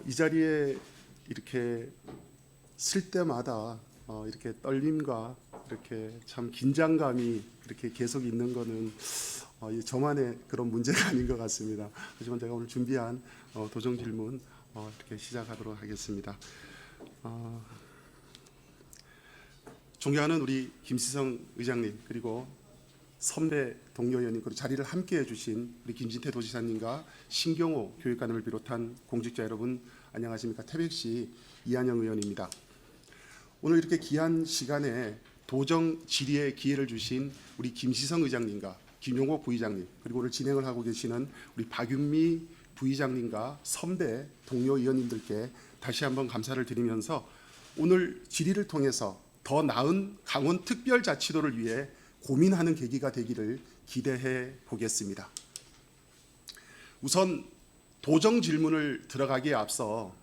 이 자리에 이렇게 쓸 때마다 이렇게 떨림과 이렇게 참 긴장감이 이렇게 계속 있는 거는 저만의 그런 문제가 아닌 것 같습니다. 하지만 제가 오늘 준비한 도정 질문 이렇게 시작하도록 하겠습니다. 존경하는 우리 김시성 의장님, 그리고 선배 동료 의원님, 그리고 자리를 함께해 주신 우리 김진태 도지사님과 신경호 교육관님을 비롯한 공직자 여러분, 안녕하십니까. 태백시 이한영 의원입니다. 오늘 이렇게 귀한 시간에 도정 질의의 기회를 주신 우리 김시성 의장님과 김용옥 부의장님, 그리고 오늘 진행을 하고 계시는 우리 박윤미 부의장님과 선배 동료 의원님들께 다시 한번 감사를 드리면서 오늘 질의를 통해서 더 나은 강원특별자치도를 위해 고민하는 계기가 되기를 기대해 보겠습니다. 우선 도정 질문을 들어가기에 앞서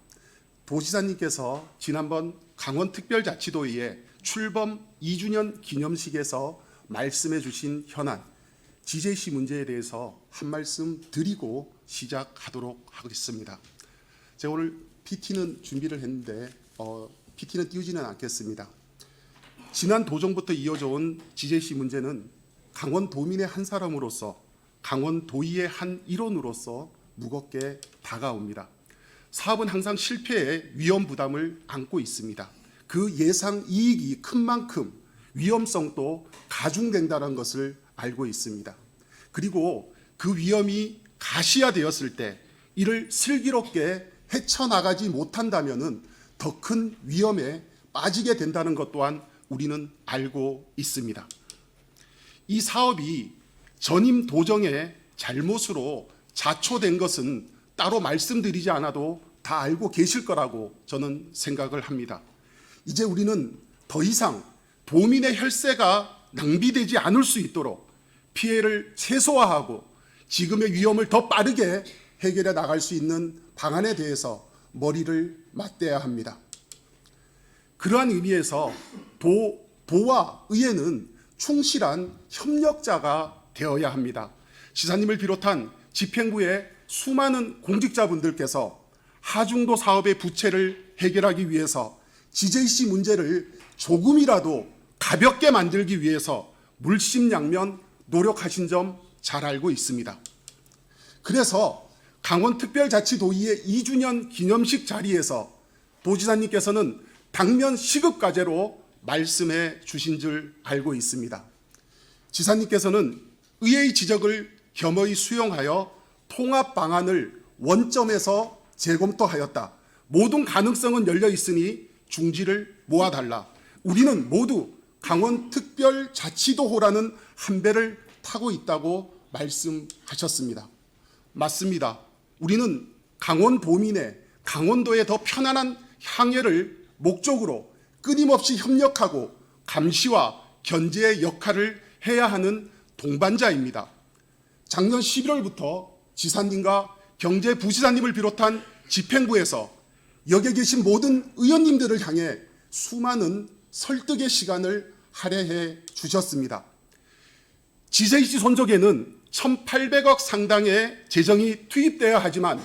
도지사님께서 지난번 강원특별자치도의회 출범 2주년 기념식에서 말씀해 주신 현안 GJC 문제에 대해서 한 말씀 드리고 시작하도록 하겠습니다. 제가 오늘 PT는 준비를 했는데 PT는 띄우지는 않겠습니다. 지난 도정부터 이어져 온 GJC 문제는 강원도민의 한 사람으로서, 강원도의의 한 일원으로서 무겁게 다가옵니다. 사업은 항상 실패의 위험 부담을 안고 있습니다. 그 예상 이익이 큰 만큼 위험성도 가중된다는 것을 알고 있습니다. 그리고 그 위험이 가시화되었을 때 이를 슬기롭게 헤쳐나가지 못한다면 더 큰 위험에 빠지게 된다는 것 또한 우리는 알고 있습니다. 이 사업이 전임 도정의 잘못으로 자초된 것은 따로 말씀드리지 않아도 다 알고 계실 거라고 저는 생각을 합니다. 이제 우리는 더 이상 도민의 혈세가 낭비되지 않을 수 있도록 피해를 최소화하고 지금의 위험을 더 빠르게 해결해 나갈 수 있는 방안에 대해서 머리를 맞대야 합니다. 그러한 의미에서 도와 의회는 충실한 협력자가 되어야 합니다. 지사님을 비롯한 집행부의 수많은 공직자분들께서 하중도 사업의 부채를 해결하기 위해서 GJC 문제를 조금이라도 가볍게 만들기 위해서 물심양면 노력하신 점 잘 알고 있습니다. 그래서 강원특별자치도의회 2주년 기념식 자리에서 도지사님께서는 당면 시급과제로 말씀해 주신 줄 알고 있습니다. 지사님께서는 의회의 지적을 겸허히 수용하여 통합 방안을 원점에서 재검토하였다. 모든 가능성은 열려 있으니 중지를 모아달라. 우리는 모두 강원특별자치도호라는 한 배를 타고 있다고 말씀하셨습니다. 맞습니다. 우리는 강원도민의 강원도의 더 편안한 향회를 목적으로 끊임없이 협력하고 감시와 견제의 역할을 해야 하는 동반자입니다. 작년 11월부터 지사님과 경제부지사님을 비롯한 집행부에서 여기에 계신 모든 의원님들을 향해 수많은 설득의 시간을 할애해 주셨습니다. GJC 손속에는 1,800억 상당의 재정이 투입되어야 하지만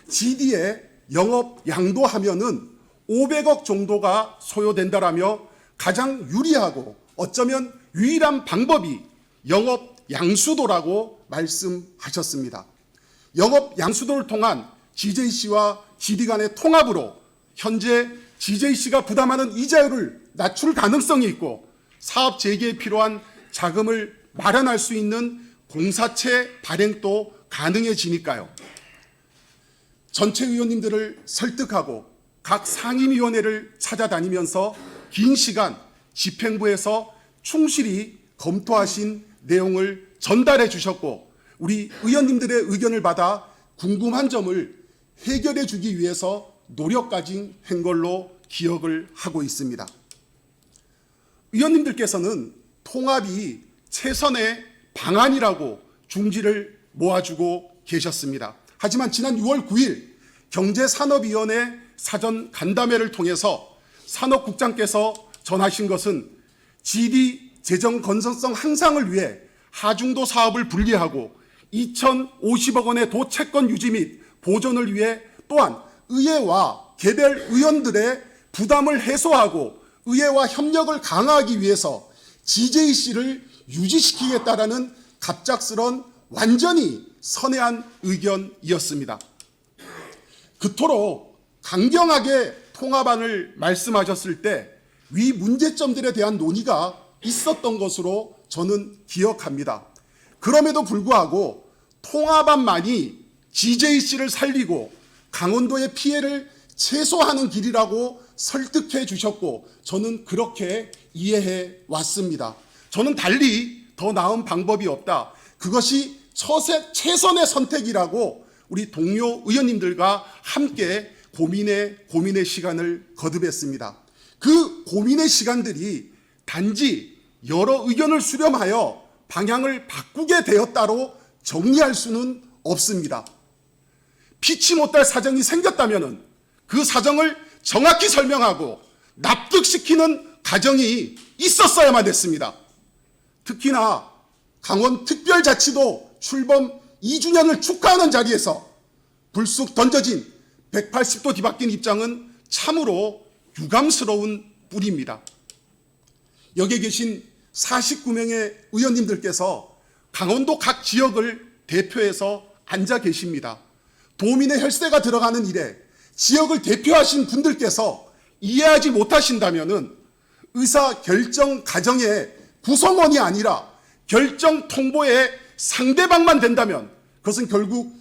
GD의 영업 양도하면은 500억 정도가 소요된다라며 가장 유리하고 어쩌면 유일한 방법이 영업 양수도라고 말씀하셨습니다. 영업 양수도를 통한 GJC와 GD 간의 통합으로 현재 GJC가 부담하는 이자율을 낮출 가능성이 있고 사업 재개에 필요한 자금을 마련할 수 있는 공사채 발행도 가능해지니까요. 전체 의원님들을 설득하고 각 상임위원회를 찾아다니면서 긴 시간 집행부에서 충실히 검토하신 내용을 전달해 주셨고 우리 의원님들의 의견을 받아 궁금한 점을 해결해 주기 위해서 노력까지 한 걸로 기억을 하고 있습니다. 의원님들께서는 통합이 최선의 방안이라고 중지를 모아주고 계셨습니다. 하지만 지난 6월 9일 경제산업위원회 사전 간담회를 통해서 산업국장께서 전하신 것은 GD 재정 건전성 향상을 위해 하중도 사업을 분리하고 2,050억 원의 도채권 유지 및 보존을 위해 또한 의회와 개별 의원들의 부담을 해소하고 의회와 협력을 강화하기 위해서 GJC를 유지시키겠다라는 갑작스런 완전히 선회한 의견이었습니다. 그토록 강경하게 통합안을 말씀하셨을 때 위 문제점들에 대한 논의가 있었던 것으로 저는 기억합니다. 그럼에도 불구하고 통합안만이 GJC를 살리고 강원도의 피해를 최소화하는 길이라고 설득해 주셨고 저는 그렇게 이해해 왔습니다. 저는 달리 더 나은 방법이 없다. 그것이 최선의 선택이라고 우리 동료 의원님들과 함께 고민의 시간을 거듭했습니다. 그 고민의 시간들이 단지 여러 의견을 수렴하여 방향을 바꾸게 되었다로 정리할 수는 없습니다. 피치 못할 사정이 생겼다면 그 사정을 정확히 설명하고 납득시키는 과정이 있었어야만 됐습니다. 특히나 강원특별자치도 출범 2주년을 축하하는 자리에서 불쑥 던져진 180도 뒤바뀐 입장은 참으로 유감스러운 뿐입니다. 여기에 계신 49명의 의원님들께서 강원도 각 지역을 대표해서 앉아 계십니다. 도민의 혈세가 들어가는 일에 지역을 대표하신 분들께서 이해하지 못하신다면 의사 결정 과정의 구성원이 아니라 결정 통보의 상대방만 된다면 그것은 결국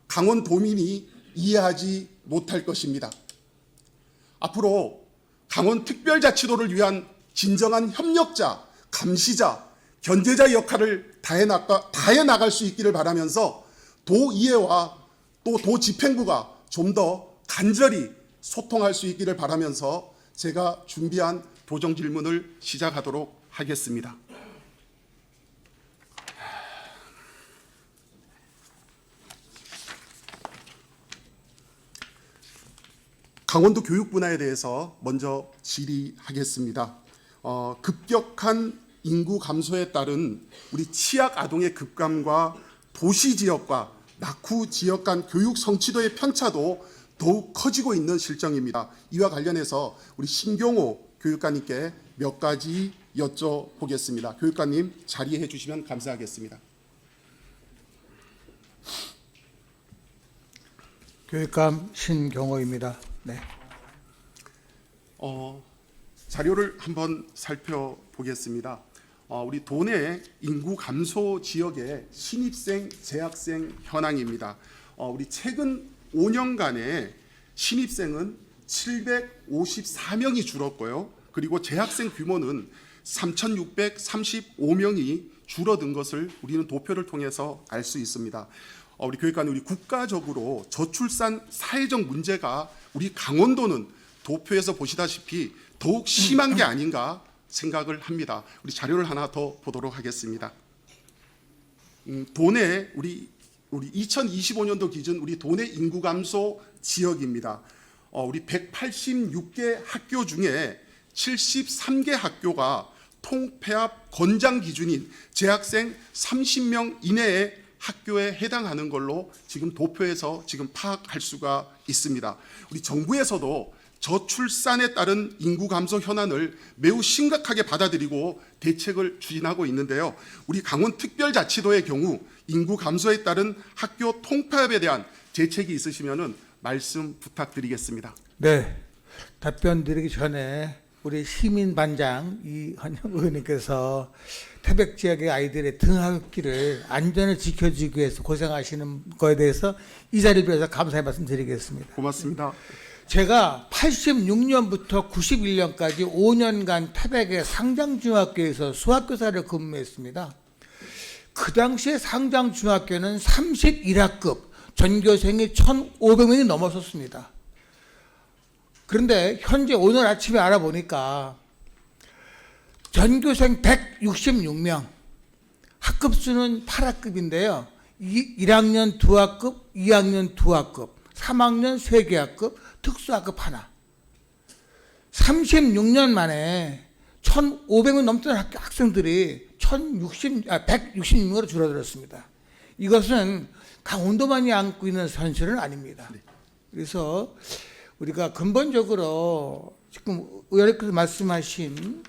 강원도민이 이해하지 못할 것입니다. 앞으로 강원특별자치도를 위한 진정한 협력자, 감시자, 견제자 역할을 다해 나갈 수 있기를 바라면서 도의회와 또 도집행부가 좀 더 간절히 소통할 수 있기를 바라면서 제가 준비한 도정 질문을 시작하도록 하겠습니다. 강원도 교육 분야에 대해서 먼저 질의하겠습니다. 급격한 인구 감소에 따른 우리 취약 아동의 급감과 도시 지역과 낙후 지역 간 교육 성취도의 편차도 더욱 커지고 있는 실정입니다. 이와 관련해서 우리 신경호 교육관님께 몇 가지 여쭤보겠습니다. 교육관님 자리해 주시면 감사하겠습니다. 교육감 신경호입니다. 네. 자료를 한번 살펴보겠습니다. 우리 도내 인구 감소 지역의 신입생, 재학생 현황입니다. 우리 최근 5년간의 신입생은 754명이 줄었고요. 그리고 재학생 규모는 3,635명이 줄어든 것을 우리는 도표를 통해서 알 수 있습니다. 우리 교육관이 우리 국가적으로 저출산 사회적 문제가 우리 강원도는 도표에서 보시다시피 더욱 심한 게 아닌가 생각을 합니다. 우리 자료를 하나 더 보도록 하겠습니다. 도내 우리 2025년도 기준 우리 도내 인구 감소 지역입니다. 우리 186개 학교 중에 73개 학교가 통폐합 권장 기준인 재학생 30명 이내의 학교에 해당하는 걸로 지금 도표에서 지금 파악할 수가 있습니다. 우리 정부에서도 저출산에 따른 인구 감소 현안을 매우 심각하게 받아들이고 대책을 추진하고 있는데요. 우리 강원특별자치도의 경우 인구 감소에 따른 학교 통폐합에 대한 대책이 있으시면 말씀 부탁드리겠습니다. 네. 답변 드리기 전에 우리 시민반장 이헌영 의원님께서 태백 지역의 아이들의 등하굣길을 안전을 지켜주기 위해서 고생하시는 거에 대해서 이 자리를 빌어서 감사의 말씀 드리겠습니다. 고맙습니다. 제가 86년부터 91년까지 5년간 태백의 상장중학교에서 수학교사를 근무했습니다. 그 당시에 상장중학교는 31학급 전교생이 1,500명이 넘었었습니다. 그런데 현재 오늘 아침에 알아보니까 전교생 166명, 학급수는 8학급인데요. 1학년 2학급, 2학년 2학급, 3학년 3개 학급, 특수학급 하나. 36년 만에 1,500명 넘던 학생들이 166명으로 줄어들었습니다. 이것은 강원도만이 안고 있는 현실은 아닙니다. 네. 그래서 우리가 근본적으로 지금 의원님께서 말씀하신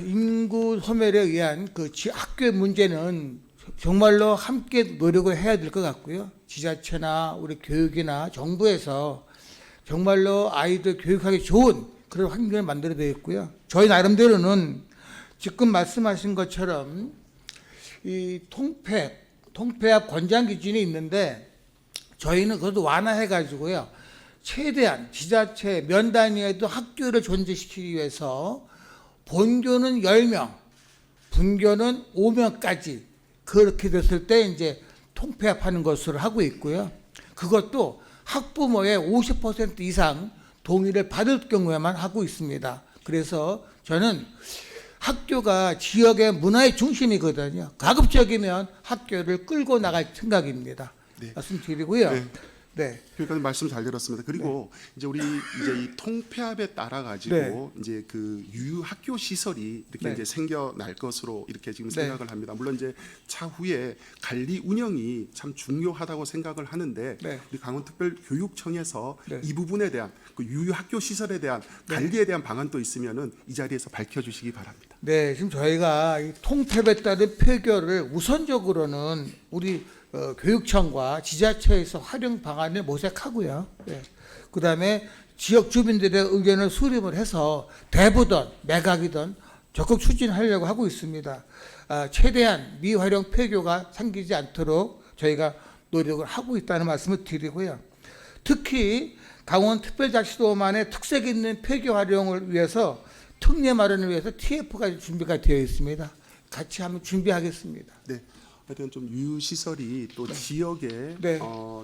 인구 소멸에 의한 그 학교의 문제는 정말로 함께 노력을 해야 될 것 같고요. 지자체나 우리 교육이나 정부에서 정말로 아이들 교육하기 좋은 그런 환경을 만들어야 되겠고요. 저희 나름대로는 지금 말씀하신 것처럼 이 통폐합 권장 기준이 있는데 저희는 그것도 완화해 가지고요. 최대한 지자체 면 단위에도 학교를 존재시키기 위해서 본교는 10명, 분교는 5명까지 그렇게 됐을 때 이제 통폐합하는 것으로 하고 있고요. 그것도 학부모의 50% 이상 동의를 받을 경우에만 하고 있습니다. 그래서 저는 학교가 지역의 문화의 중심이거든요. 가급적이면 학교를 끌고 나갈 생각입니다. 네. 말씀드리고요. 네. 네. 교육관님 말씀 잘 들었습니다. 그리고 이제 우리 이제 이 통폐합에 따라 가지고 이제 그 유휴 학교 시설이 이렇게 네. 이제 생겨날 것으로 이렇게 지금 네. 생각을 합니다. 물론 이제 차후에 관리 운영이 참 중요하다고 생각을 하는데 네. 우리 강원특별교육청에서 네. 이 부분에 대한 그 유휴 학교 시설에 대한 관리에 대한 방안도 있으면은 이 자리에서 밝혀주시기 바랍니다. 네, 지금 저희가 이 통폐합에 따른 폐교를 우선적으로는 우리 교육청과 지자체에서 활용 방안을 모색하고요. 네. 그다음에 지역 주민들의 의견을 수렴을 해서 대부든 매각이든 적극 추진하려고 하고 있습니다. 최대한 미활용 폐교가 생기지 않도록 저희가 노력을 하고 있다는 말씀을 드리고요. 특히 강원특별자치도만의 특색 있는 폐교 활용을 위해서 특례 마련을 위해서 TF가 준비가 되어 있습니다. 같이 한번 준비하겠습니다. 네. 하여튼 좀 유휴 시설이 또 지역에 네.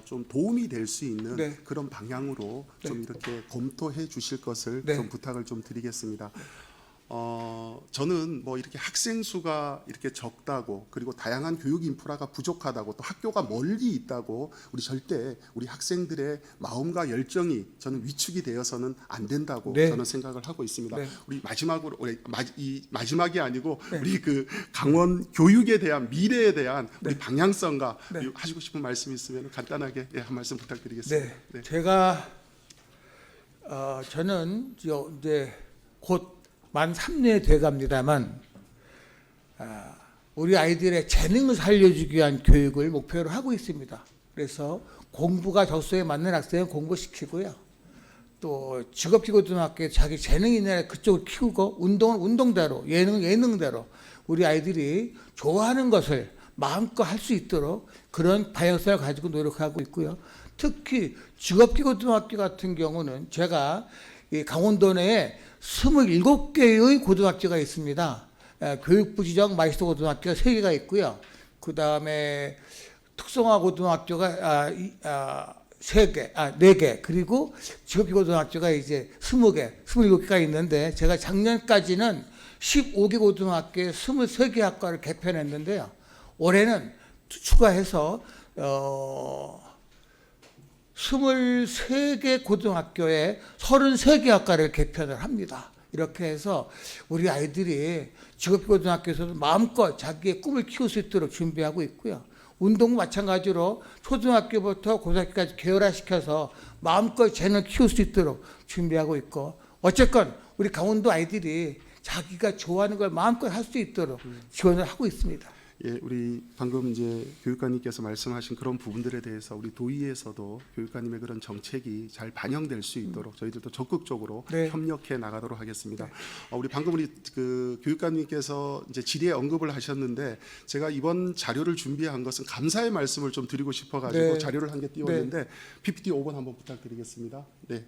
좀 도움이 될 수 있는 네. 그런 방향으로 좀 이렇게 검토해 주실 것을 네. 좀 부탁을 좀 드리겠습니다. 저는 뭐 이렇게 학생 수가 이렇게 적다고 그리고 다양한 교육 인프라가 부족하다고 또 학교가 멀리 있다고 절대 우리 학생들의 마음과 열정이 저는 위축이 되어서는 안 된다고 네. 저는 생각을 하고 있습니다. 네. 우리 마지막으로 이 마지막이 아니고 네. 우리 그 강원 교육에 대한 미래에 대한 우리 네. 방향성과 네. 하시고 싶은 말씀 있으면 간단하게 한 말씀 부탁드리겠습니다. 네, 네. 제가 저는 이제 곧 만 3년이 돼갑니다만 우리 아이들의 재능을 살려주기 위한 교육을 목표로 하고 있습니다. 그래서 공부가 적성에 맞는 학생은 공부시키고요. 또 직업기고등학교에 자기 재능이 있는 그쪽을 키우고 운동은 운동대로 예능은 예능대로 우리 아이들이 좋아하는 것을 마음껏 할 수 있도록 그런 방향성을 가지고 노력하고 있고요. 특히 직업기고등학교 같은 경우는 제가 이 강원도 내에 27개의 고등학교가 있습니다. 교육부 지정 마이스터 고등학교가 3개가 있고요. 그 다음에 특성화 고등학교가 4개, 그리고 직업기고등학교가 이제 20개, 27개가 있는데 제가 작년까지는 15개 고등학교에 23개 학과를 개편했는데요. 올해는 추가해서 23개 고등학교에 33개 학과를 개편을 합니다. 이렇게 해서 우리 아이들이 직업고등학교에서도 마음껏 자기의 꿈을 키울 수 있도록 준비하고 있고요. 운동 마찬가지로 초등학교부터 고등학교까지 계열화시켜서 마음껏 재능을 키울 수 있도록 준비하고 있고, 어쨌건 우리 강원도 아이들이 자기가 좋아하는 걸 마음껏 할 수 있도록 지원을 하고 있습니다. 예, 우리 방금 이제 교육관님께서 말씀하신 그런 부분들에 대해서 우리 도의에서도 교육관님의 그런 정책이 잘 반영될 수 있도록 저희들도 적극적으로 네. 협력해 나가도록 하겠습니다. 우리 방금 우리 그 교육관님께서 이제 질의에 언급을 하셨는데 제가 이번 자료를 준비한 것은 감사의 말씀을 좀 드리고 싶어가지고 네. 자료를 한 개 띄웠는데 PPT 5번 한번 부탁드리겠습니다. 네.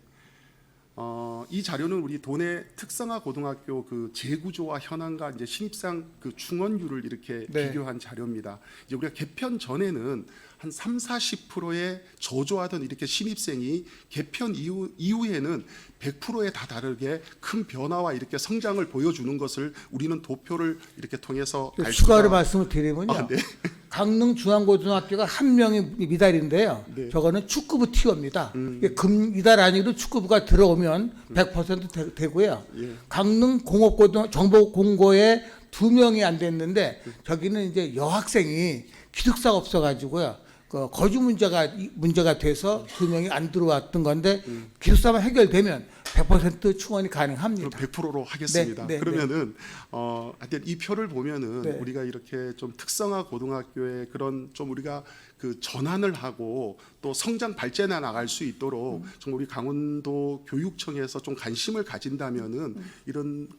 이 자료는 우리 도내 특성화 고등학교 그 재구조와 현황과 이제 신입생 그 충원율을 이렇게 네. 비교한 자료입니다. 이제 우리가 개편 전에는 한 30~40%의 저조하던 이렇게 신입생이 개편 이후에는 100%에 다 다르게 큰 변화와 이렇게 성장을 보여주는 것을 우리는 도표를 이렇게 통해서 알 추가로 수가 말씀을 드리면요. 네. 강릉 중앙고등학교가 한 명이 미달인데요. 네. 저거는 축구부 티어입니다. 금이달 아니도 축구부가 들어오면 100% 되고요. 예. 강릉 정보공고에 2명이 안 됐는데 저기는 이제 여학생이 기숙사가 없어가지고요. 그 거주 문제가 돼서 두 명이 안 들어왔던 건데 기숙사만 해결되면 100% 충원이 가능합니다. 100%로 하겠습니다. 네, 네, 그러면은 하여튼 이 표를 보면은 네. 우리가 이렇게 좀 특성화 고등학교의 그런 좀 우리가 그 전환을 하고 또 성장 발전해 나갈 수 있도록 정말 우리 강원도 교육청에서 좀 관심을 가진다면은 이런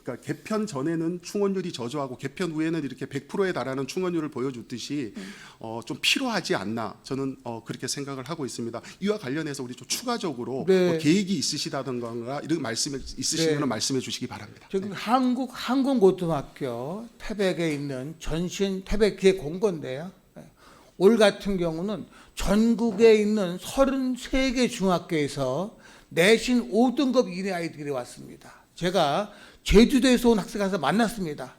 그러니까 개편 전에는 충원율이 저조하고 개편 후에는 이렇게 100%에 달하는 충원율을 보여줬듯이 좀 필요하지 않나 저는 그렇게 생각을 하고 있습니다. 이와 관련해서 우리 좀 추가적으로 네. 뭐 계획이 있으시다던가 이런 말씀이 있으시면 네. 말씀해 주시기 바랍니다. 지금 한국 항공고등학교 태백에 있는 전신 태백기획공고인데요. 올 같은 경우는 전국에 있는 33개 중학교에서 내신 5등급 이내 아이들이 왔습니다. 제가 제주도에서 온 학생 가서 만났습니다.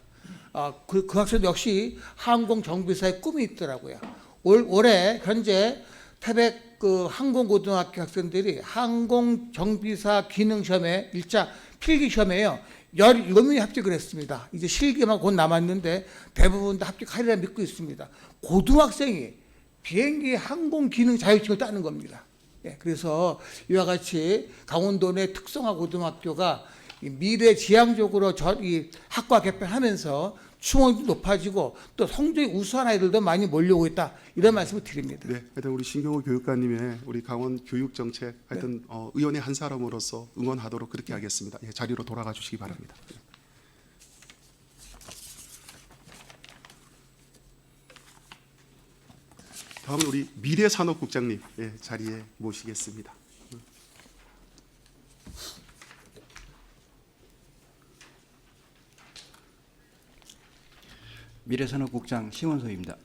그 학생 역시 항공 정비사의 꿈이 있더라고요. 올해 현재 태백 그 항공고등학교 학생들이 항공 정비사 기능 시험에 1차 필기 시험에요. 17명이 합격을 했습니다. 이제 실기만 곧 남았는데 대부분 다 합격하리라 믿고 있습니다. 고등학생이 비행기 항공 기능 자격증을 따는 겁니다. 예, 그래서 이와 같이 강원도 내 특성화 고등학교가 이 미래지향적으로 이 학과 개편하면서 충원도 높아지고 또 성적이 우수한 아이들도 많이 몰려오고 있다 이런 말씀을 드립니다. 네, 하여튼 우리 신경호 교육관님의 우리 강원 교육 정책 하여튼 의원의 한 사람으로서 응원하도록 그렇게 하겠습니다. 예, 자리로 돌아가 주시기 바랍니다. 다음은 우리 미래산업국장님 자리에 모시겠습니다. 미래산업국장 심원소입니다.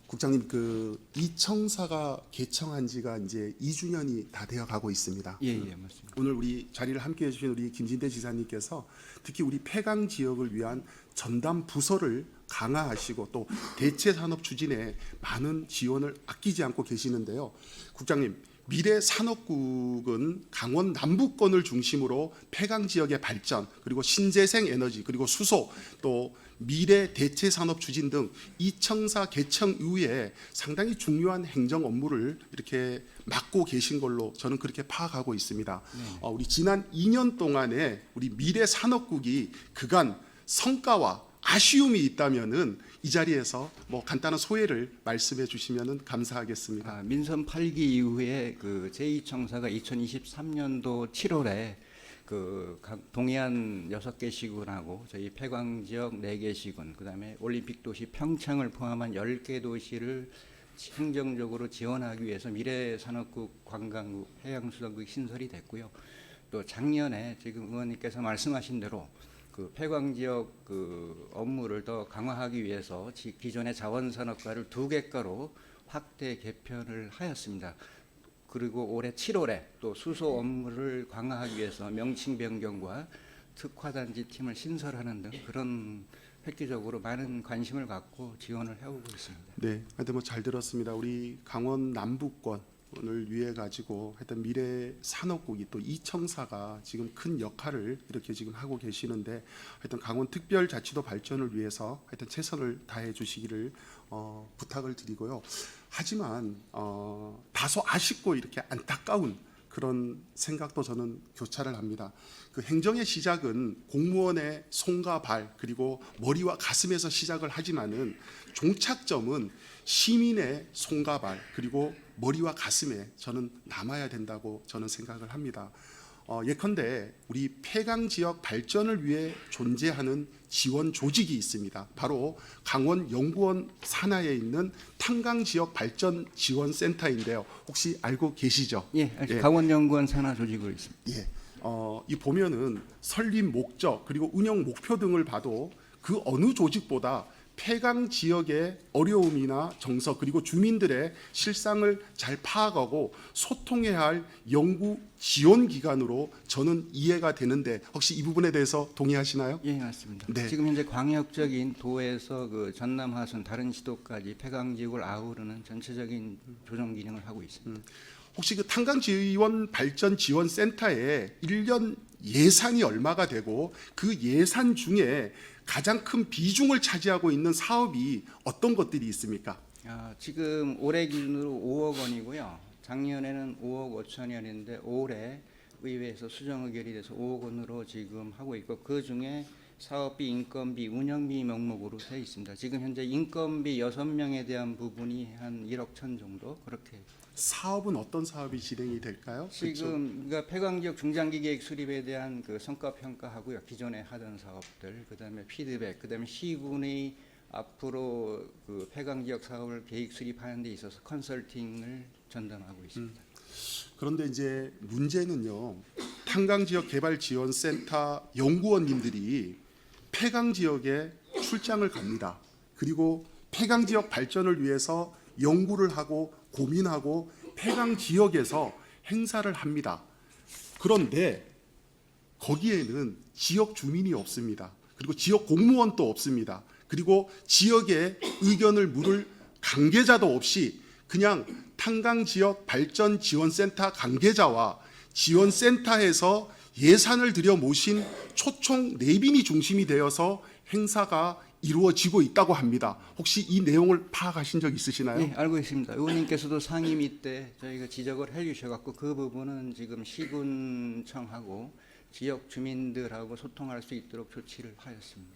국장님 그 이청사가 개청한 지가 이제 2주년이 다 되어 가고 있습니다. 예, 맞습니다. 오늘 우리 자리를 함께 해주신 우리 김진대 지사님께서 특히 우리 폐강 지역을 위한 전담 부서를 강화하시고 또 대체 산업 추진에 많은 지원을 아끼지 않고 계시는데요. 국장님, 미래 산업국은 강원 남부권을 중심으로 폐강 지역의 발전 그리고 신재생 에너지 그리고 수소 또 미래 대체 산업 추진 등 이청사 개청 이후에 상당히 중요한 행정 업무를 이렇게 맡고 계신 걸로 저는 그렇게 파악하고 있습니다. 우리 지난 2년 동안에 우리 미래 산업국이 그간 성과와 아쉬움이 있다면은 이 자리에서 뭐 간단한 소회를 말씀해 주시면은 감사하겠습니다. 민선 8기 이후에 그 제2청사가 2023년도 7월에 그 동해안 6개 시군하고 저희 폐광 지역 4개 시군, 그다음에 올림픽 도시 평창을 포함한 10개 도시를 행정적으로 지원하기 위해서 미래산업국, 관광국, 해양수산국 신설이 됐고요. 또 작년에 지금 의원님께서 말씀하신 대로 그 폐광 지역 그 업무를 더 강화하기 위해서 기존의 자원산업과를 2개과로 확대 개편을 하였습니다. 그리고 올해 7월에 또 수소 업무를 강화하기 위해서 명칭 변경과 특화단지 팀을 신설하는 등 그런 획기적으로 많은 관심을 갖고 지원을 해오고 있습니다. 네, 하여튼 뭐 잘 들었습니다. 우리 강원 남부권을 위해 가지고 하여튼 미래 산업국이 또 이청사가 지금 큰 역할을 이렇게 지금 하고 계시는데 하여튼 강원 특별자치도 발전을 위해서 하여튼 최선을 다해 주시기를 부탁을 드리고요. 하지만 다소 아쉽고 이렇게 안타까운 그런 생각도 저는 교차를 합니다. 그 행정의 시작은 공무원의 손과 발 그리고 머리와 가슴에서 시작을 하지만은 종착점은 시민의 손과 발 그리고 머리와 가슴에 저는 남아야 된다고 저는 생각을 합니다. 예컨대 우리 폐강 지역 발전을 위해 존재하는 지원 조직이 있습니다. 바로 강원연구원 산하에 있는 탄강 지역 발전 지원 센터인데요. 혹시 알고 계시죠? 예, 강원연구원 산하 조직으로 있습니다. 예. 이 보면은 설립 목적 그리고 운영 목표 등을 봐도 그 어느 조직보다 폐강 지역의 어려움이나 정서 그리고 주민들의 실상을 잘 파악하고 소통해야 할 연구 지원 기관으로 저는 이해가 되는데 혹시 이 부분에 대해서 동의하시나요? 예, 맞습니다. 네. 지금 현재 광역적인 도에서 그 전남, 하순 다른 시도까지 폐강 지역을 아우르는 전체적인 조정 기능을 하고 있습니다. 혹시 그 탄강 지원 발전 지원 센터에 1년 예산이 얼마가 되고 그 예산 중에 가장 큰 비중을 차지하고 있는 사업이 어떤 것들이 있습니까? 지금 올해 기준으로 5억 원이고요. 작년에는 5억 5천여 원인데 올해 의회에서 수정 의결이 돼서 5억 원으로 지금 하고 있고 그 중에 사업비, 인건비, 운영비 명목으로 되어 있습니다. 지금 현재 인건비 6명에 대한 부분이 한 1억 천 정도 그렇게. 사업은 어떤 사업이 진행이 될까요? 지금 그러니까 폐광지역 중장기 계획 수립에 대한 그 성과 평가하고요. 기존에 하던 사업들, 그다음에 피드백, 그다음에 시군이 앞으로 그 폐광지역 사업을 계획 수립하는 데 있어서 컨설팅을 전담하고 있습니다. 그런데 이제 문제는요. 탄광지역개발지원센터 연구원님들이 폐광지역에 출장을 갑니다. 그리고 폐광지역 발전을 위해서 연구를 하고 고민하고 폐광지역에서 행사를 합니다. 그런데 거기에는 지역 주민이 없습니다. 그리고 지역 공무원도 없습니다. 그리고 지역의 의견을 물을 관계자도 없이 그냥 탄광지역 발전지원센터 관계자와 지원센터에서 예산을 들여 모신 초청 내빈이 중심이 되어서 행사가 이루어지고 있다고 합니다. 혹시 이 내용을 파악하신 적 있으시나요? 네, 알고 있습니다. 의원님께서도 상임위 때 저희가 지적을 해주셔갖고 그 부분은 지금 시군청하고 지역 주민들하고 소통할 수 있도록 조치를 하였습니다.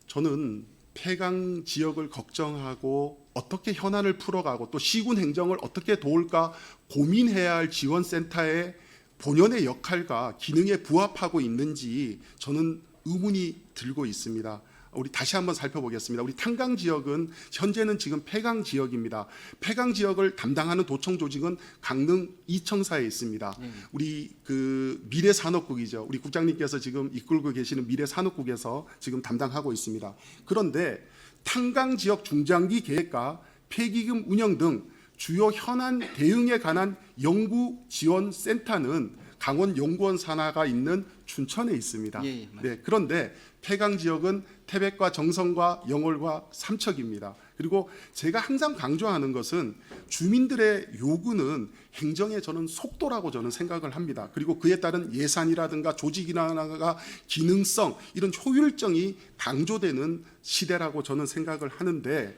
저는 폐광 지역을 걱정하고 어떻게 현안을 풀어가고 또 시군 행정을 어떻게 도울까 고민해야 할 지원센터의 본연의 역할과 기능에 부합하고 있는지 저는 의문이 들고 있습니다. 우리 다시 한번 살펴보겠습니다. 우리 탄광 지역은 현재는 지금 폐광 지역입니다. 폐광 지역을 담당하는 도청 조직은 강릉 이청사에 있습니다. 우리 그 미래산업국이죠. 우리 국장님께서 지금 이끌고 계시는 미래산업국에서 지금 담당하고 있습니다. 그런데 탄광 지역 중장기 계획과 폐기금 운영 등 주요 현안 대응에 관한 연구 지원 센터는 강원 연구원 산하가 있는 춘천에 있습니다. 예, 네, 그런데 폐광 지역은 태백과 정선과 영월과 삼척입니다. 그리고 제가 항상 강조하는 것은 주민들의 요구는 행정의 저는 속도라고 저는 생각을 합니다. 그리고 그에 따른 예산이라든가 조직이라든가 기능성 이런 효율성이 강조되는 시대라고 저는 생각을 하는데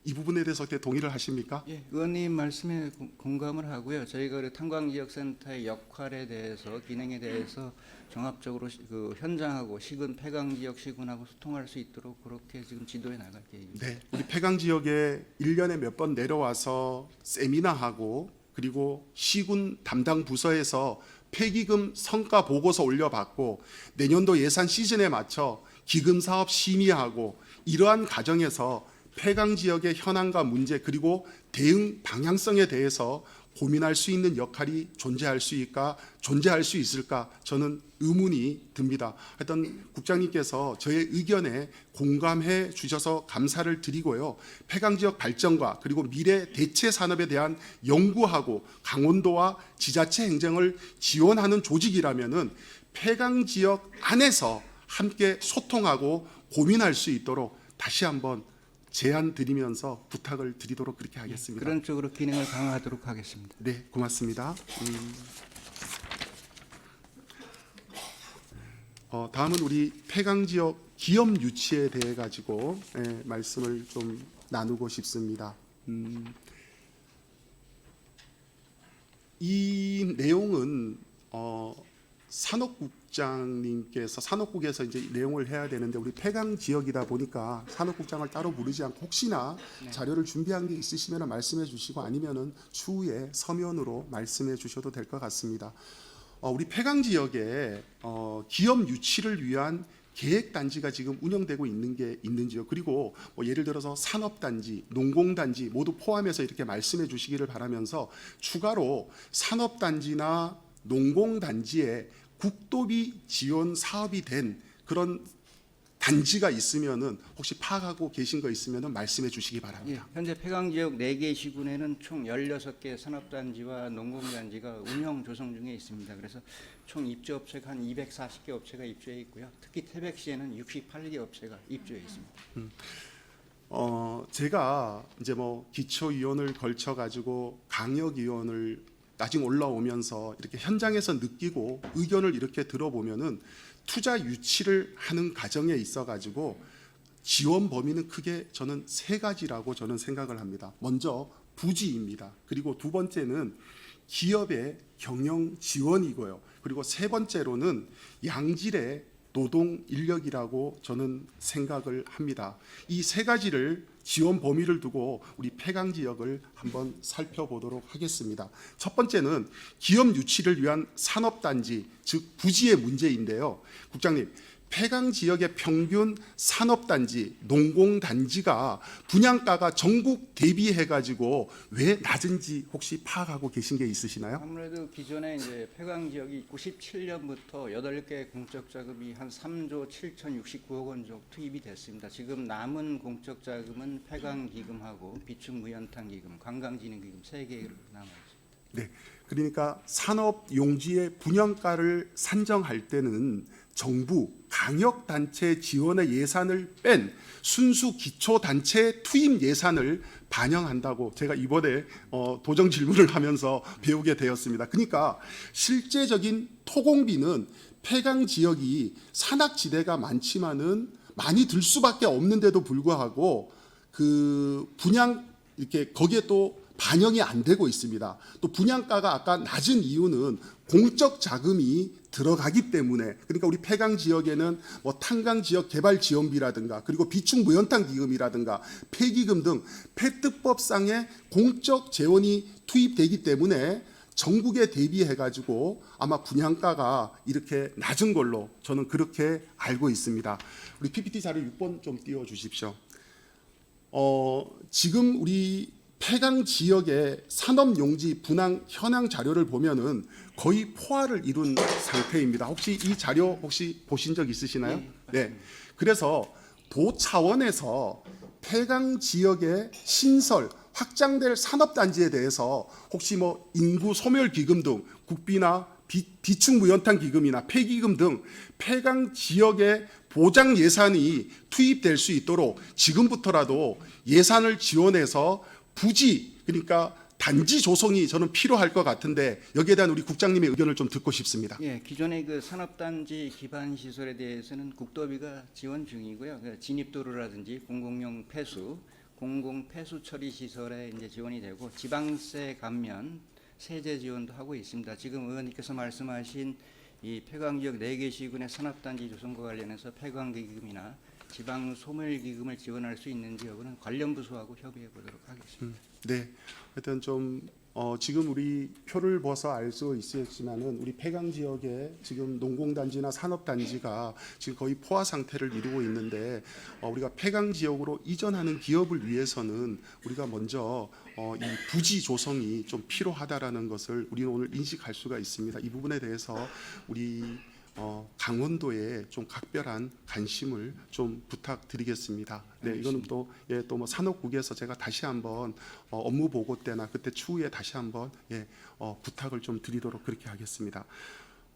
이 부분에 대해서 어떻게 동의를 하십니까? 예, 의원님 말씀에 공감을 하고요. 저희가 그 탄광지역센터의 역할에 대해서 기능에 대해서 종합적으로 그 현장하고 시군 폐광지역 시군하고 소통할 수 있도록 그렇게 지금 지도해 나갈 계획입니다. 네, 우리 폐광 지역에 1년에 몇 번 내려와서 세미나하고 그리고 시군 담당 부서에서 폐기금 성과 보고서 올려받고 내년도 예산 시즌에 맞춰 기금 사업 심의하고 이러한 과정에서 폐광 지역의 현안과 문제 그리고 대응 방향성에 대해서 고민할 수 있는 역할이 존재할 수 있을까 저는 의문이 듭니다. 하여튼 국장님께서 저의 의견에 공감해 주셔서 감사를 드리고요. 폐광 지역 발전과 그리고 미래 대체 산업에 대한 연구하고 강원도와 지자체 행정을 지원하는 조직이라면은 폐광 지역 안에서 함께 소통하고 고민할 수 있도록 다시 한번 제안 드리면서 부탁을 드리도록 그렇게 하겠습니다. 그런 쪽으로 기능을 강화하도록 하겠습니다. 네, 고맙습니다. 다음은 우리 폐광 지역 기업 유치에 대해 가지고 말씀을 좀 나누고 싶습니다. 이 내용은 산업국에서 이제 내용을 해야 되는데 우리 폐광 지역이다 보니까 산업국장을 따로 부르지 않고 혹시나 자료를 준비한 게 있으시면 말씀해 주시고 아니면은 추후에 서면으로 말씀해 주셔도 될 것 같습니다. 우리 폐광 지역에 기업 유치를 위한 계획 단지가 지금 운영되고 있는 게 있는지요? 그리고 뭐 예를 들어서 산업단지, 농공단지 모두 포함해서 이렇게 말씀해 주시기를 바라면서 추가로 산업단지나 농공단지에 국도비 지원 사업이 된 그런 단지가 있으면은 혹시 파악하고 계신 거 있으면은 말씀해 주시기 예, 바랍니다. 현재 폐광지역 4개 시군에는 총 16개 산업단지와 농공단지가 운영 조성 중에 있습니다. 그래서 총 입주업체가 한 240개 업체가 입주해 있고요. 특히 태백시에는 68개 업체가 입주해 있습니다. 제가 이제 뭐 기초위원을 걸쳐 가지고 강역위원을 나중에 올라오면서 이렇게 현장에서 느끼고 의견을 이렇게 들어보면은 투자 유치를 하는 과정에 있어 가지고 지원 범위는 크게 저는 세 가지라고 저는 생각을 합니다. 먼저 부지입니다. 그리고 두 번째는 기업의 경영 지원이고요. 그리고 세 번째로는 양질의 노동 인력이라고 저는 생각을 합니다. 이 세 가지를 지원 범위를 두고 우리 폐강 지역을 한번 살펴보도록 하겠습니다. 첫 번째는 기업 유치를 위한 산업단지, 즉 부지의 문제인데요. 국장님, 폐강 지역의 평균 산업단지, 농공단지가 분양가가 전국 대비해가지고 왜 낮은지 혹시 파악하고 계신 게 있으시나요? 아무래도 기존에 이제 폐광 지역이 97년부터 8개 공적 자금이 한 3조 7,069억 원 정도 투입이 됐습니다. 지금 남은 공적 자금은 폐광 기금하고 비축 무연탄 기금, 관광진흥기금 3개로 남아 있습니다. 네, 그러니까 산업 용지의 분양가를 산정할 때는 정부, 강역단체 지원의 예산을 뺀 순수 기초단체 투입 예산을 반영한다고 제가 이번에 도정 질문을 하면서 배우게 되었습니다. 그러니까 실제적인 토공비는 폐강 지역이 산악지대가 많지만은 많이 들 수밖에 없는데도 불구하고 그 분양 이렇게 거기에 또 반영이 안 되고 있습니다. 또 분양가가 아까 낮은 이유는 공적 자금이 들어가기 때문에, 그러니까 우리 폐강 지역에는 뭐 탄강 지역 개발 지원비라든가 그리고 비축 무연탄 기금이라든가 폐기금 등 폐특법상의 공적 재원이 투입되기 때문에 전국에 대비해 가지고 아마 분양가가 이렇게 낮은 걸로 저는 그렇게 알고 있습니다. 우리 PPT 자료 6번 좀 띄워 주십시오. 지금 우리 폐강 지역의 산업용지 분양 현황 자료를 보면은 거의 포화를 이룬 상태입니다. 혹시 이 자료 혹시 보신 적 있으시나요? 네. 그래서 도 차원에서 폐강 지역의 신설 확장될 산업단지에 대해서 혹시 뭐 인구 소멸 기금 등 국비나 비축 무연탄 기금이나 폐기금 등 폐강 지역의 보장 예산이 투입될 수 있도록 지금부터라도 예산을 지원해서 부지, 그러니까 단지 조성이 저는 필요할 것 같은데 여기에 대한 우리 국장님의 의견을 좀 듣고 싶습니다. 예, 기존의 그 산업단지 기반 시설에 대해서는 국도비가 지원 중이고요. 진입도로라든지 공공용 폐수, 공공 폐수 처리 시설에 이제 지원이 되고 지방세 감면, 세제 지원도 하고 있습니다. 지금 의원님께서 말씀하신 이 폐광 지역 4개 시군의 산업단지 조성과 관련해서 폐광 기금이나 지방 소멸 기금을 지원할 수 있는지 여부는 관련 부서하고 협의해 보도록 하겠습니다. 네, 하여튼 좀 지금 우리 표를 봐서 알 수 있겠지만은 우리 폐강 지역에 지금 농공단지나 산업단지가 지금 거의 포화 상태를 이루고 있는데 우리가 폐강 지역으로 이전하는 기업을 위해서는 우리가 먼저 이 부지 조성이 좀 필요하다라는 것을 우리는 오늘 인식할 수가 있습니다. 이 부분에 대해서 우리 강원도에 좀 각별한 관심을 좀 부탁드리겠습니다. 네, 이거는 또 뭐 산업국에서 제가 다시 한번 업무 보고 때나 그때 추후에 다시 한번 부탁을 좀 드리도록 그렇게 하겠습니다.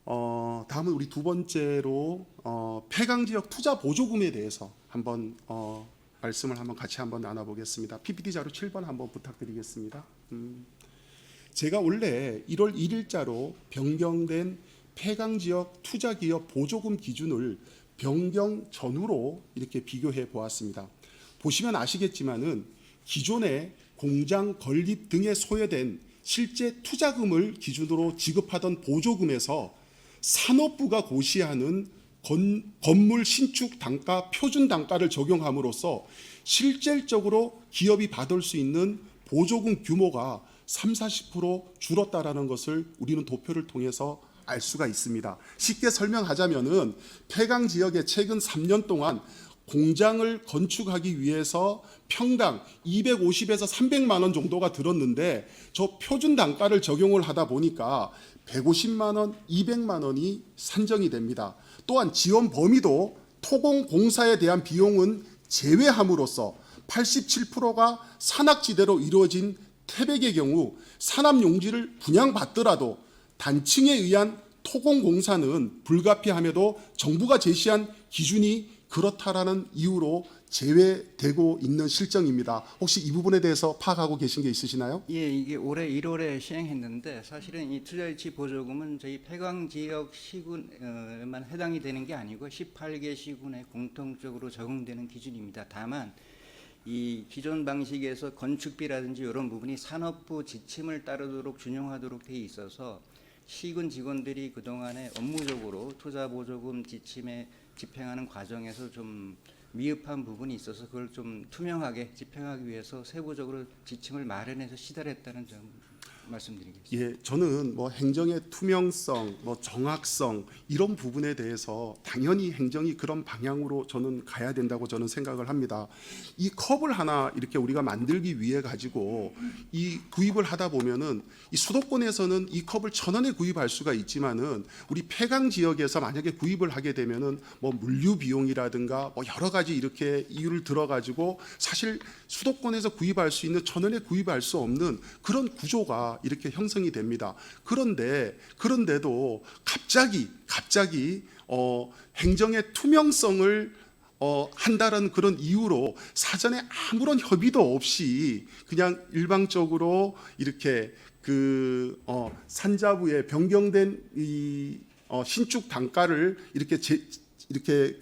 다음은 우리 두 번째로 폐강 지역 투자 보조금에 대해서 한번 말씀을 한번 같이 한번 나눠보겠습니다. PPT 자료 7번 한번 부탁드리겠습니다. 제가 원래 1월 1일자로 변경된 폐강 지역 투자 기업 보조금 기준을 변경 전후로 이렇게 비교해 보았습니다. 보시면 아시겠지만은 기존에 공장 건립 등에 소요된 실제 투자금을 기준으로 지급하던 보조금에서 산업부가 고시하는 건물 신축 단가 표준 단가를 적용함으로써 실질적으로 기업이 받을 수 있는 보조금 규모가 30-40% 줄었다라는 것을 우리는 도표를 통해서 알 수가 있습니다. 쉽게 설명하자면은 폐강 지역에 최근 3년 동안 공장을 건축하기 위해서 평당 250에서 300만 원 정도가 들었는데 저 표준 단가를 적용을 하다 보니까 150만 원, 200만 원이 산정이 됩니다. 또한 지원 범위도 토공공사에 대한 비용은 제외함으로써 87%가 산악지대로 이루어진 태백의 경우 산업용지를 분양받더라도 단층에 의한 토공공사는 불가피함에도 정부가 제시한 기준이 그렇다라는 이유로 제외되고 있는 실정입니다. 혹시 이 부분에 대해서 파악하고 계신 게 있으시나요? 예, 이게 올해 1월에 시행했는데 사실은 이 투자유치 보조금은 저희 폐광 지역 시군만 해당이 되는 게 아니고 18개 시군에 공통적으로 적용되는 기준입니다. 다만 이 기존 방식에서 건축비라든지 이런 부분이 산업부 지침을 따르도록 준용하도록 돼 있어서 시군 직원들이 그동안에 업무적으로 투자 보조금 지침에 집행하는 과정에서 좀 미흡한 부분이 있어서 그걸 좀 투명하게 집행하기 위해서 세부적으로 지침을 마련해서 시달했다는 점 말씀드리겠습니다. 예, 저는 뭐 행정의 투명성, 뭐 정확성 이런 부분에 대해서 당연히 행정이 그런 방향으로 저는 가야 된다고 저는 생각을 합니다. 이 컵을 하나 이렇게 우리가 만들기 위해 가지고 이 구입을 하다 보면은 이 수도권에서는 이 컵을 1,000원에 구입할 수가 있지만은 우리 폐강 지역에서 만약에 구입을 하게 되면은 뭐 물류 비용이라든가 뭐 여러 가지 이렇게 이유를 들어 가지고 사실 수도권에서 구입할 수 있는 1,000원에 구입할 수 없는 그런 구조가 이렇게 형성이 됩니다. 그런데도 갑자기 행정의 투명성을 한다는 그런 이유로 사전에 아무런 협의도 없이 그냥 일방적으로 이렇게 산자부에 변경된 이 신축 단가를 이렇게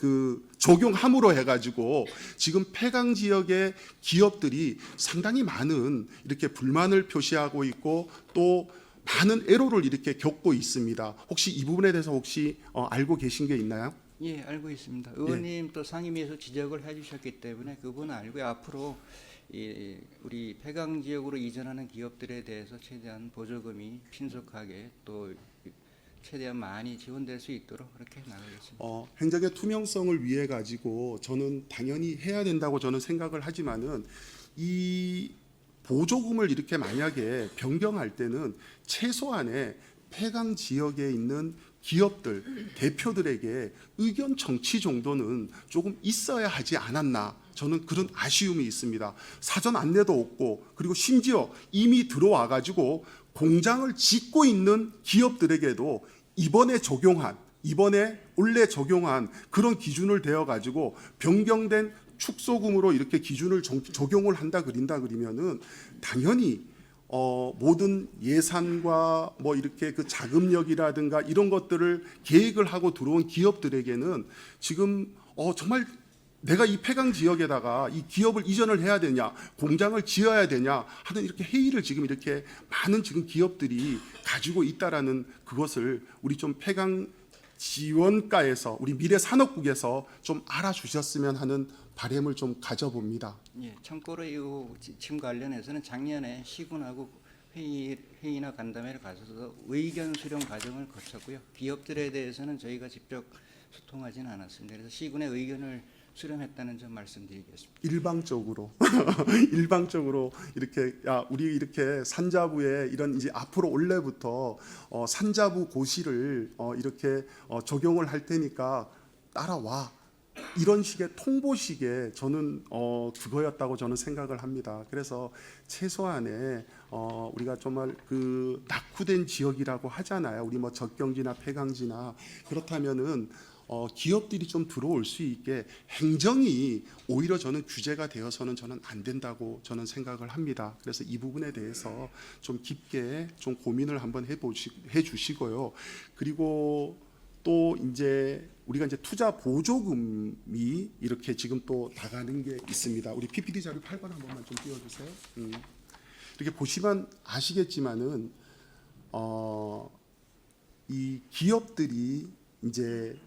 적용함으로 해가지고 지금 폐강 지역의 기업들이 상당히 많은 이렇게 불만을 표시하고 있고 또 많은 애로를 이렇게 겪고 있습니다. 혹시 이 부분에 대해서 혹시 알고 계신 게 있나요? 예, 알고 있습니다. 의원님 또 상임위에서 지적을 해주셨기 때문에 그분은 알고요. 앞으로 우리 폐강 지역으로 이전하는 기업들에 대해서 최대한 보조금이 신속하게 또 최대한 많이 지원될 수 있도록 그렇게 나가겠습니다. 행정의 투명성을 위해 가지고 저는 당연히 해야 된다고 저는 생각을 하지만은 이 보조금을 이렇게 만약에 변경할 때는 최소한의 폐강 지역에 있는 기업들 대표들에게 의견 청취 정도는 조금 있어야 하지 않았나 저는 그런 아쉬움이 있습니다. 사전 안내도 없고 그리고 심지어 이미 들어와 가지고 공장을 짓고 있는 기업들에게도 이번에 원래 적용한 그런 기준을 대어 가지고 변경된 축소금으로 이렇게 기준을 적용을 그리면은 당연히 모든 예산과 뭐 이렇게 그 자금력이라든가 이런 것들을 계획을 하고 들어온 기업들에게는 지금 정말 내가 이 폐강 지역에다가 이 기업을 이전을 해야 되냐, 공장을 지어야 되냐 하는 이렇게 회의를 지금 이렇게 많은 지금 기업들이 가지고 있다라는 그것을 우리 좀 폐강 지원과에서 우리 미래산업국에서 좀 알아주셨으면 하는 바람을 좀 가져봅니다. 예, 참고로 이 지침 관련해서는 작년에 시군하고 회의나 간담회를 가셔서 의견 수렴 과정을 거쳤고요. 기업들에 대해서는 저희가 직접 소통하지는 않았습니다. 그래서 시군의 의견을 수렴했다는 점 말씀드리겠습니다. 일방적으로 이렇게 우리 이렇게 산자부에 이런 이제 앞으로 올해부터 산자부 고시를 이렇게 적용을 할 테니까 따라와. 이런 식의 통보식의 저는 그거였다고 저는 생각을 합니다. 그래서 최소한의 우리가 정말 그 낙후된 지역이라고 하잖아요. 우리 뭐 적경지나 폐강지나 그렇다면은 기업들이 좀 들어올 수 있게 행정이 오히려 저는 규제가 되어서는 저는 안 된다고 저는 생각을 합니다. 그래서 이 부분에 대해서 좀 깊게 좀 고민을 한번 해 주시고요. 그리고 또 이제 우리가 이제 투자 보조금이 이렇게 지금 또 나가는 게 있습니다. 우리 PPT 자료 8번 한 번만 좀 띄워주세요. 이렇게 보시면 아시겠지만은 이 기업들이 이제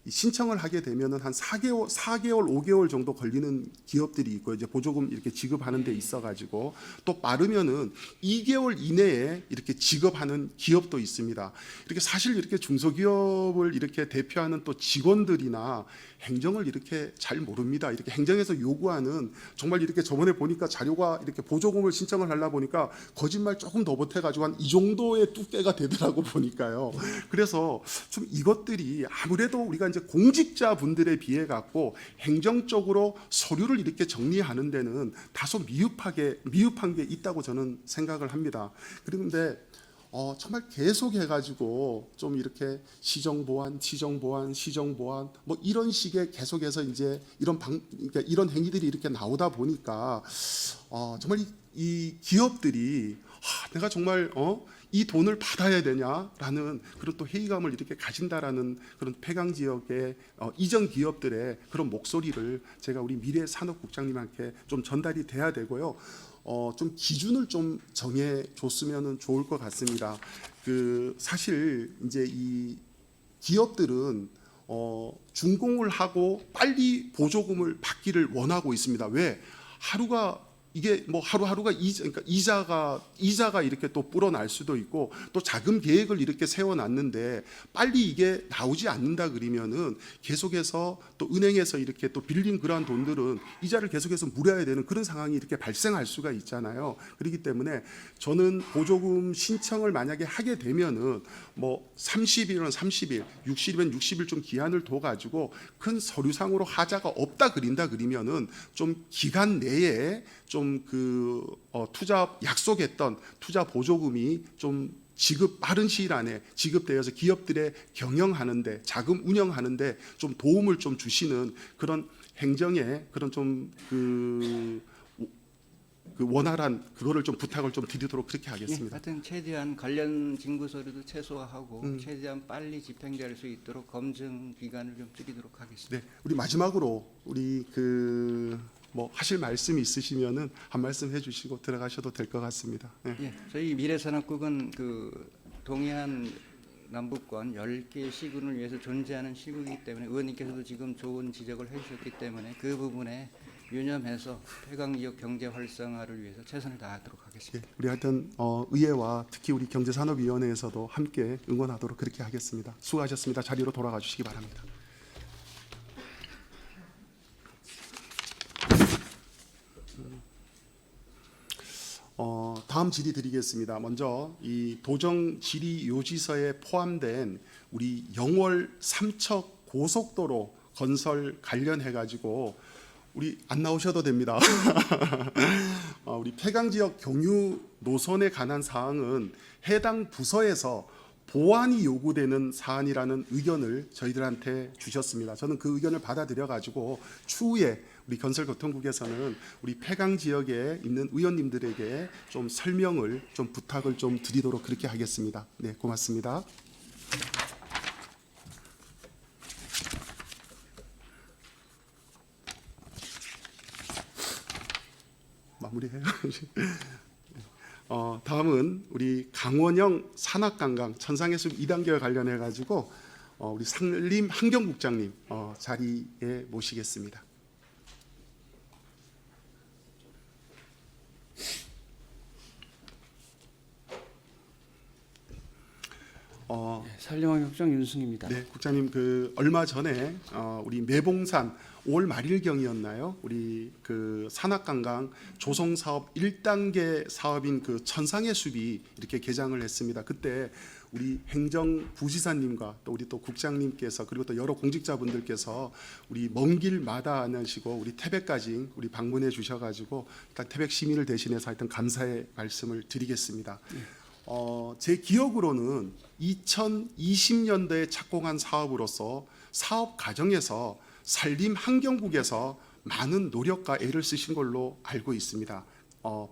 신청을 하게 되면은 한 4개월, 5개월 정도 걸리는 기업들이 있고 이제 보조금 이렇게 지급하는 데 있어 가지고 또 빠르면은 2개월 이내에 이렇게 지급하는 기업도 있습니다. 이렇게 사실 이렇게 중소기업을 이렇게 대표하는 또 직원들이나 행정을 이렇게 잘 모릅니다. 이렇게 행정에서 요구하는 정말 이렇게 저번에 보니까 자료가 이렇게 보조금을 신청을 하려 보니까 거짓말 조금 더 보태가지고 한 이 정도의 두께가 되더라고 보니까요. 그래서 좀 이것들이 아무래도 우리가 이제 공직자분들에 비해 갖고 행정적으로 서류를 이렇게 정리하는 데는 다소 미흡한 게 있다고 저는 생각을 합니다. 그런데 정말 계속 해가지고 좀 이렇게 시정 보완, 시정 보완, 시정 보완 뭐 이런 식의 계속해서 이제 그러니까 이런 행위들이 이렇게 나오다 보니까 정말 이 기업들이 내가 정말 이 돈을 받아야 되냐라는 그런 또 회의감을 이렇게 가진다라는 그런 폐강 지역의 이전 기업들의 그런 목소리를 제가 우리 미래산업국장님한테 좀 전달이 돼야 되고요. 좀 기준을 좀 정해 줬으면 좋을 것 같습니다. 그 사실 이제 이 기업들은 준공을 하고 빨리 보조금을 받기를 원하고 있습니다. 왜? 하루가 이게 뭐 하루하루가 그러니까 이자가 이렇게 또 불어날 수도 있고 또 자금 계획을 이렇게 세워놨는데 빨리 이게 나오지 않는다 그러면은 계속해서 또 은행에서 이렇게 또 빌린 그러한 돈들은 이자를 계속해서 물어야 되는 그런 상황이 이렇게 발생할 수가 있잖아요. 그렇기 때문에 저는 보조금 신청을 만약에 하게 되면은 뭐 30일은 30일, 60일은 60일 좀 기한을 둬 가지고 큰 서류상으로 하자가 없다 그린다 그러면은 좀 기간 내에 좀 투자 약속했던 투자 보조금이 좀 빠른 시일 안에 지급되어서 기업들의 경영하는데 자금 운영하는데 좀 도움을 좀 주시는 그런 행정의 그런 좀 원활한 그거를 좀 부탁을 좀 드리도록 그렇게 하겠습니다. 하여튼 최대한 관련 징구 서류도 최소화하고 최대한 빨리 집행될 수 있도록 검증 기간을 좀 줄이도록 하겠습니다. 네, 우리 마지막으로 우리 뭐 하실 말씀이 있으시면은 한 말씀 해주시고 들어가셔도 될 것 같습니다. 네. 예, 저희 미래산업국은 그 동해안 남북권 10개 시군을 위해서 존재하는 시국이기 때문에 의원님께서도 지금 좋은 지적을 해주셨기 때문에 그 부분에 유념해서 폐광지역 경제 활성화를 위해서 최선을 다하도록 하겠습니다. 예, 우리 하여튼 의회와 특히 우리 경제산업위원회에서도 함께 응원하도록 그렇게 하겠습니다. 수고하셨습니다. 자리로 돌아가 주시기 바랍니다. 다음 질의 드리겠습니다. 먼저 이 도정 질의 요지서에 포함된 우리 영월 삼척 고속도로 건설 관련해 가지고 우리 안 나오셔도 됩니다. 우리 폐강 지역 경유 노선에 관한 사항은 해당 부서에서 보완이 요구되는 사안이라는 의견을 저희들한테 주셨습니다. 저는 그 의견을 받아들여 가지고 추후에 우리 건설교통국에서는 우리 폐강 지역에 있는 의원님들에게 좀 설명을 좀 부탁을 좀 드리도록 그렇게 하겠습니다. 네, 고맙습니다. 마무리해요. 다음은 우리 강원영 산악관광 천상해수 2단계와 관련해 가지고 우리 산림 환경국장님 자리에 모시겠습니다. 산림환경국장 윤승입니다. 네, 국장님 얼마 전에 우리 매봉산 5월 말일경이었나요? 우리 산악관광 조성 사업 1단계 사업인 천상의 숲이 이렇게 개장을 했습니다. 그때 우리 행정부지사님과 또 우리 또 국장님께서 그리고 또 여러 공직자분들께서 우리 먼 길 마다하시고 우리 태백까지 우리 방문해 주셔가지고 일단 태백 시민을 대신해서 하여튼 감사의 말씀을 드리겠습니다. 제 기억으로는 2020년도에 착공한 사업으로서 사업 과정에서 산림환경국에서 많은 노력과 애를 쓰신 걸로 알고 있습니다.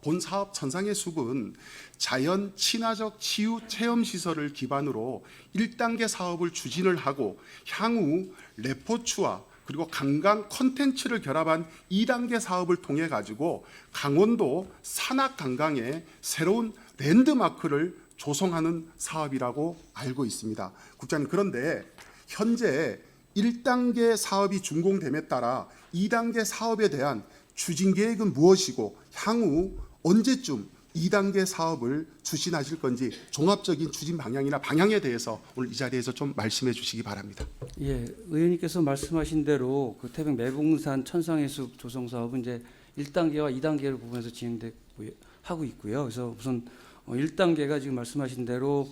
본 사업 천상의 숲은 자연 친화적 치유 체험 시설을 기반으로 1단계 사업을 추진을 하고 향후 레포츠와 그리고 관광 콘텐츠를 결합한 2단계 사업을 통해 가지고 강원도 산악관광의 새로운 랜드마크를 조성하는 사업이라고 알고 있습니다. 국장님, 그런데 현재 1단계 사업이 준공됨에 따라 2단계 사업에 대한 추진 계획은 무엇이고 향후 언제쯤 2단계 사업을 추진하실 건지 종합적인 추진 방향이나 방향에 대해서 오늘 이 자리에서 좀 말씀해 주시기 바랍니다. 예, 의원님께서 말씀하신 대로 태백 매봉산 천상해수 조성 사업은 이제 1단계와 2단계를 구분해서 진행하고 있고요. 그래서 우선 1단계가 지금 말씀하신 대로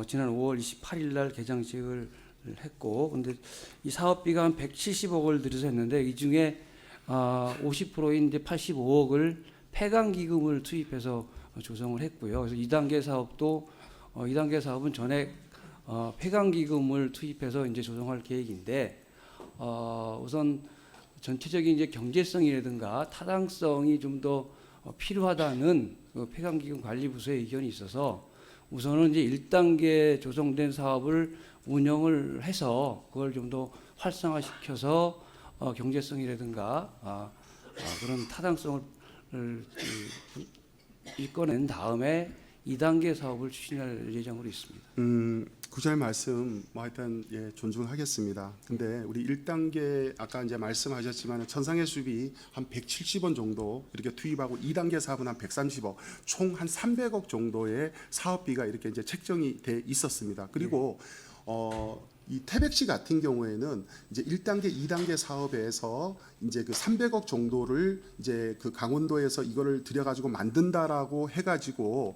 지난 5월 28일 날 개장식을 했고, 근데 이 사업비가 한 170억을 들여서 했는데 이 중에 50%인 이제 85억을 폐강 기금을 투입해서 조성을 했고요. 그래서 2단계 사업도 2단계 사업은 전액 폐광기금을 투입해서 이제 조성할 계획인데 우선 전체적인 이제 경제성이라든가 타당성이 좀 더 필요하다는 그 폐광기금 관리부서의 의견이 있어서 우선은 이제 1단계 조성된 사업을 운영을 해서 그걸 좀 더 활성화시켜서 경제성이라든가 그런 타당성을 일궈낸 다음에 2단계 사업을 추진할 예정으로 있습니다. 구자님 말씀 뭐 하여튼 예, 존중하겠습니다. 근데 우리 1단계 아까 이제 말씀하셨지만 천상의 숲이 한 170원 정도 이렇게 투입하고 2단계 사업은 한 130억, 총 한 300억 정도의 사업비가 이렇게 이제 책정이 돼 있었습니다. 그리고 이 태백시 같은 경우에는 이제 1단계, 2단계 사업에서 이제 그 300억 정도를 이제 그 강원도에서 이거를 들여가지고 만든다라고 해가지고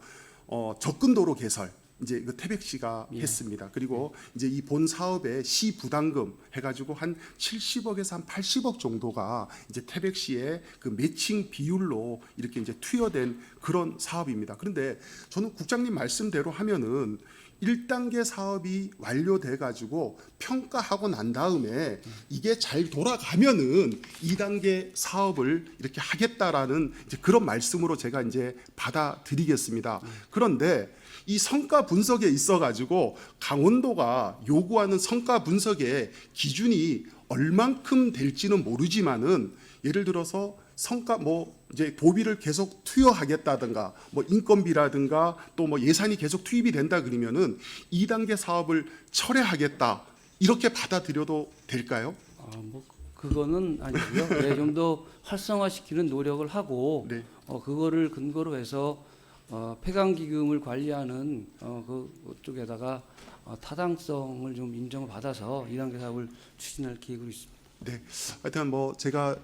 접근도로 개설 이제 그 태백시가 했습니다. 그리고 이제 이 본 사업에 시 부담금 해가지고 한 70억에서 한 80억 정도가 이제 태백시의 그 매칭 비율로 이렇게 이제 투여된 그런 사업입니다. 그런데 저는 국장님 말씀대로 하면은 1단계 사업이 완료돼 가지고 평가하고 난 다음에 이게 잘 돌아가면은 2단계 사업을 이렇게 하겠다라는 이제 그런 말씀으로 제가 이제 받아들이겠습니다. 그런데 이 성과 분석에 있어 가지고 강원도가 요구하는 성과 분석의 기준이 얼만큼 될지는 모르지만은 예를 들어서 성과 뭐 이제 도비를 계속 투여하겠다든가 뭐 인건비라든가 또 뭐 예산이 계속 투입이 된다 그러면은 2단계 사업을 철회하겠다 이렇게 받아들여도 될까요? 뭐 그거는 아니고요. 네, 좀 더 활성화시키는 노력을 하고 네. 그거를 근거로 해서 폐광기금을 관리하는 그쪽에다가 타당성을 좀 인정을 받아서 2단계 사업을 추진할 계획으로 있습니다. 네. 하여튼 뭐 제가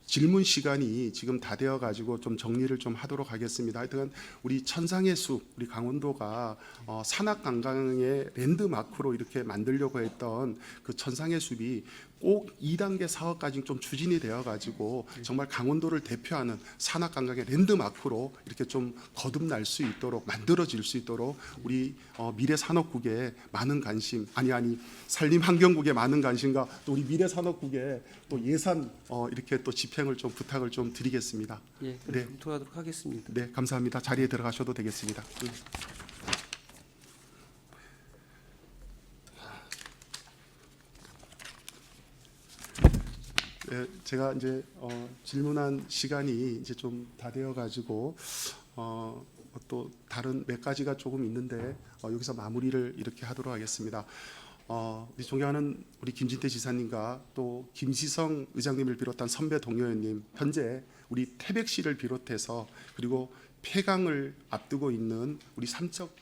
질문 시간이 지금 다 되어 가지고 좀 정리를 좀 하도록 하겠습니다. 하여튼 우리 천상의 숲, 우리 강원도가 산악 관광의 랜드마크로 이렇게 만들려고 했던 그 천상의 숲이 꼭 2단계 사업까지 좀 추진이 되어 가지고 정말 강원도를 대표하는 산악 관광의 랜드마크로 이렇게 좀 거듭날 수 있도록 만들어질 수 있도록 우리 미래산업국에 많은 관심 아니 산림환경국에 많은 관심과 또 우리 미래산업국에 또 예산 이렇게 또 집행을 좀 부탁을 좀 드리겠습니다. 예, 네. 검토하도록 하겠습니다. 네, 감사합니다. 자리에 들어가셔도 되겠습니다. 네, 제가 이제 질문한 시간이 이제 좀 다 되어 가지고 또 다른 몇 가지가 조금 있는데 여기서 마무리를 이렇게 하도록 하겠습니다. 우리 존경하는 우리 김진태 지사님과 또 김시성 의장님을 비롯한 선배 동료님, 현재 우리 태백시를 비롯해서 그리고 폐강을 앞두고 있는 우리 삼척